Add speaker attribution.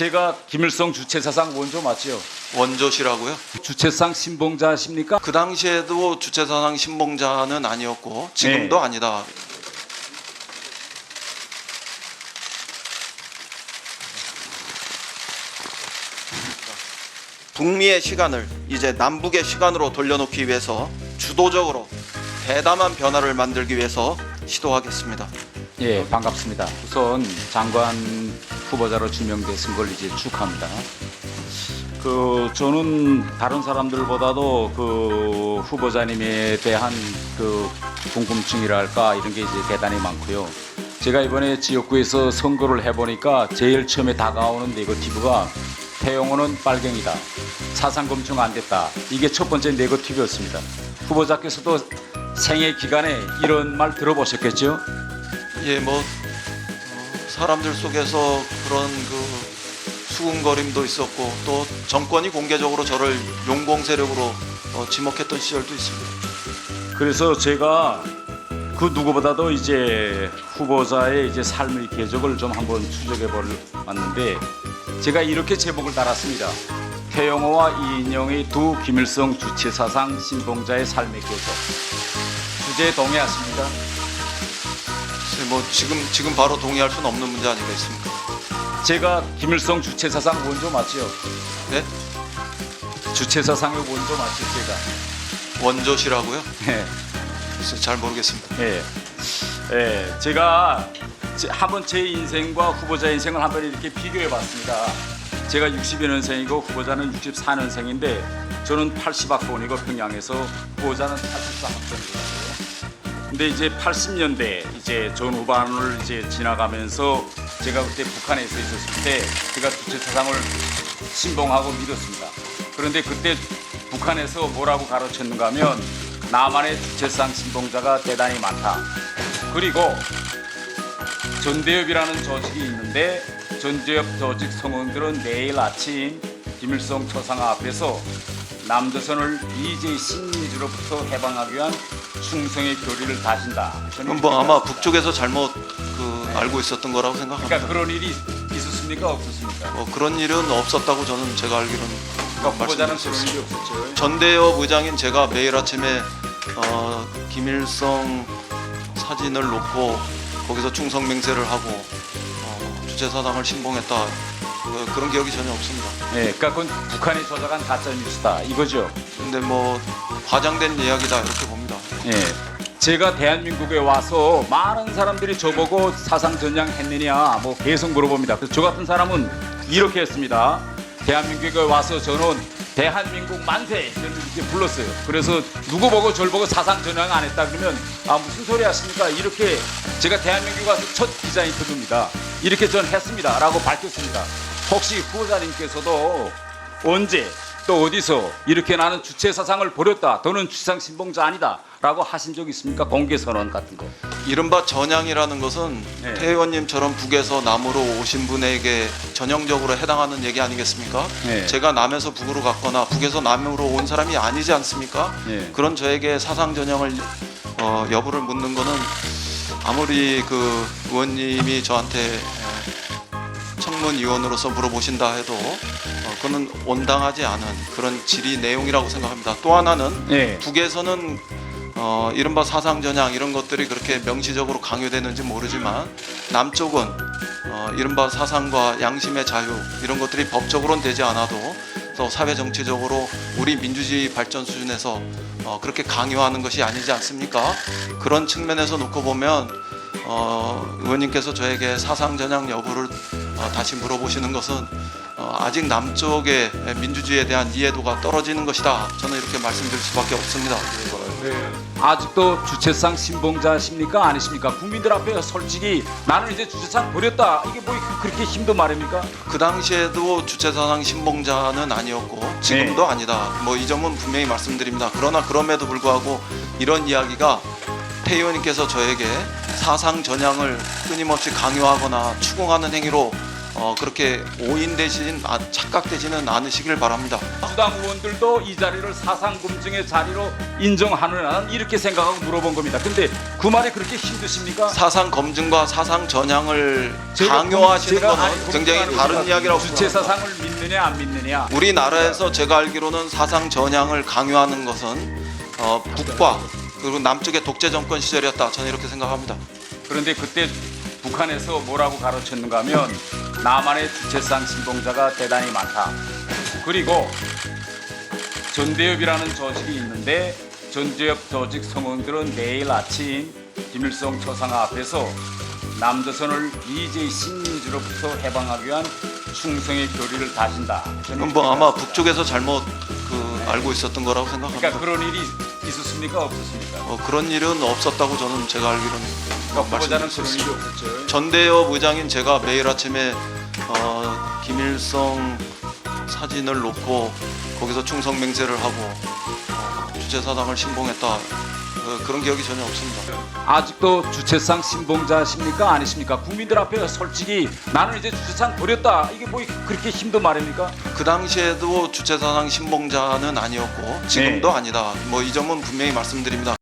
Speaker 1: 제가 김일성 주체사상 원조 맞죠?
Speaker 2: 원조시라고요?
Speaker 1: 주체사상 신봉자십니까?
Speaker 2: 그 당시에도 주체사상 신봉자는 아니었고 지금도
Speaker 1: 네.
Speaker 2: 아니다. 북미의 시간을 이제 남북의 시간으로 돌려놓기 위해서 주도적으로 대담한 변화를 만들기 위해서 시도하겠습니다.
Speaker 1: 예, 반갑습니다. 우선 장관 후보자로 지명되신 걸 이제 축하합니다. 저는 다른 사람들보다도 후보자님에 대한 궁금증이랄까 이런 게 이제 대단히 많고요. 제가 이번에 지역구에서 선거를 해보니까 제일 처음에 다가오는 네거티브가 태영호는 빨갱이다, 사상검증 안 됐다, 이게 첫 번째 네거티브였습니다. 후보자께서도 생애 기간에 이런 말 들어보셨겠죠?
Speaker 2: 예, 사람들 속에서 그런 수군거림도 있었고 또 정권이 공개적으로 저를 용공 세력으로 지목했던 시절도 있습니다.
Speaker 1: 그래서 제가 그 누구보다도 이제 후보자의 이제 삶의 궤적을 좀 한번 추적해 보았는데 제가 이렇게 제목을 달았습니다. 태영호와 이인영의 두 김일성 주체사상 신봉자의 삶의 궤적. 주제에 동의하십니까?
Speaker 2: 지금 바로 동의할 수는 없는 문제 아니겠습니까?
Speaker 1: 제가 김일성 주체사상 원조 맞죠?
Speaker 2: 네?
Speaker 1: 주체사상의 원조 맞죠, 제가?
Speaker 2: 원조시라고요?
Speaker 1: 네.
Speaker 2: 글쎄, 잘 모르겠습니다.
Speaker 1: 제가 한번 제 인생과 후보자 인생을 한번 이렇게 비교해봤습니다. 제가 60여 년생이고 후보자는 64년생인데 저는 80학번이고 평양에서 후보자는 84학번이거든요. 근데 이제 80년대 이제 전 후반을 이제 지나가면서 제가 그때 북한에 있었을 때 제가 주체사상을 신봉하고 믿었습니다. 그런데 그때 북한에서 뭐라고 가르쳤는가 하면 나만의 주체사상 신봉자가 대단히 많다. 그리고 전대협이라는 조직이 있는데 전대협 조직 성원들은 내일 아침 김일성 초상화 앞에서 남조선을 이제 식민지로부터 해방하기 위한 충성의 교리를 다진다.
Speaker 2: 그럼 아마 북쪽에서 잘못 알고 있었던 거라고 생각합니다.
Speaker 1: 그러니까 그런 일이 있었습니까, 없었습니까?
Speaker 2: 그런 일은 없었다고 제가 알기로는
Speaker 1: 그러니까 후보자는 그런
Speaker 2: 말씀드렸습니다.
Speaker 1: 일이 없었죠.
Speaker 2: 전대협 의장인 제가 매일 아침에 김일성 사진을 놓고 거기서 충성 맹세를 하고 주체사상을 신봉했다, 그런 기억이 전혀 없습니다.
Speaker 1: 네, 그러니까 그건 북한이 조작한 가짜 뉴스다 이거죠.
Speaker 2: 근데 과장된 이야기다 이렇게 봅니다.
Speaker 1: 예, 제가 대한민국에 와서 많은 사람들이 저보고 사상 전향했느냐 계속 물어봅니다. 그래서 저 같은 사람은 이렇게 했습니다. 대한민국에 와서 저는 대한민국 만세 이렇게 불렀어요. 그래서 누구 보고 저를 보고 사상 전향 안 했다 그러면 무슨 소리 하십니까? 이렇게 제가 대한민국에 와서 첫 기자 인터뷰입니다. 이렇게 전 했습니다 라고 밝혔습니다. 혹시 후보자님께서도 언제 또 어디서 이렇게 나는 주체사상을 버렸다, 너는 주체사상 신봉자 아니다 라고 하신 적 있습니까? 공개선언 같은 거.
Speaker 2: 이른바 전향이라는 것은
Speaker 1: 네.
Speaker 2: 태 의원님처럼 북에서 남으로 오신 분에게 전형적으로 해당하는 얘기 아니겠습니까?
Speaker 1: 네.
Speaker 2: 제가 남에서 북으로 갔거나 북에서 남으로 온 사람이 아니지 않습니까?
Speaker 1: 네.
Speaker 2: 그런 저에게 사상 전형을 여부를 묻는 거는 아무리 의원님이 저한테 청문위원으로서 물어보신다 해도 그건 온당하지 않은 그런 질의 내용이라고 생각합니다. 또 하나는
Speaker 1: 네.
Speaker 2: 북에서는 이른바 사상 전향 이런 것들이 그렇게 명시적으로 강요되는지 모르지만 남쪽은 이른바 사상과 양심의 자유 이런 것들이 법적으로는 되지 않아도 또 사회 정치적으로 우리 민주주의 발전 수준에서 그렇게 강요하는 것이 아니지 않습니까? 그런 측면에서 놓고 보면 의원님께서 저에게 사상 전향 여부를 다시 물어보시는 것은 아직 남쪽의 민주주의에 대한 이해도가 떨어지는 것이다. 저는 이렇게 말씀드릴 수밖에 없습니다.
Speaker 1: 네. 아직도 주체상 신봉자십니까? 아니십니까? 국민들 앞에 솔직히 나는 이제 주체상 버렸다, 이게 그렇게 힘든 말입니까?
Speaker 2: 그 당시에도 주체사상 신봉자는 아니었고 지금도 아니다. 이 점은 분명히 말씀드립니다. 그러나 그럼에도 불구하고 이런 이야기가 태 의원님께서 저에게 사상 전향을 끊임없이 강요하거나 추궁하는 행위로 그렇게 오인되시진 착각되지는 않으시길 바랍니다.
Speaker 1: 민주당 의원들도 이 자리를 사상 검증의 자리로 인정하느냐 이렇게 생각하고 물어본 겁니다. 근데 그 말이 그렇게 힘드십니까?
Speaker 2: 사상 검증과 사상 전향을
Speaker 1: 제가
Speaker 2: 강요하시는
Speaker 1: 제가
Speaker 2: 거는 굉장히 다른 이야기라고
Speaker 1: 주체
Speaker 2: 생각합니다.
Speaker 1: 사상을 믿느냐 안 믿느냐.
Speaker 2: 우리나라에서 제가 알기로는 사상 전향을 강요하는 것은 북과 그리고 남쪽의 독재 정권 시절이었다. 저는 이렇게 생각합니다.
Speaker 1: 그런데 그때 북한에서 뭐라고 가르쳤는가 하면 남한의 주체상 신봉자가 대단히 많다. 그리고 전대협이라는 조직이 있는데 전대협 조직 성원들은 매일 아침 김일성 초상화 앞에서 남조선을 일제히 식민지로부터 해방하기 위한 충성의 교리를 다진다.
Speaker 2: 그럼 뭐 아마 북쪽에서 잘못 알고 있었던 거라고 생각합니다.
Speaker 1: 그러니까 그런 일이 있었습니까 없었습니까?
Speaker 2: 그런 일은 없었다고 저는 제가 알기로는
Speaker 1: 그러니까 후보자는
Speaker 2: 말씀드릴 수
Speaker 1: 그런 일이
Speaker 2: 있습니다.
Speaker 1: 없었죠.
Speaker 2: 전대협 의장인 제가 매일 아침에 김일성 사진을 놓고 거기서 충성 맹세를 하고 주체사상을 신봉했다. 그런 기억이 전혀 없습니다.
Speaker 1: 아직도 주체상 신봉자십니까 아니십니까? 국민들 앞에 솔직히 나는 이제 주체상 버렸다. 이게 뭐 그렇게 힘든 말입니까?
Speaker 2: 그 당시에도 주체사상 신봉자는 아니었고 지금도
Speaker 1: 네.
Speaker 2: 아니다. 뭐 이 점은 분명히 말씀드립니다.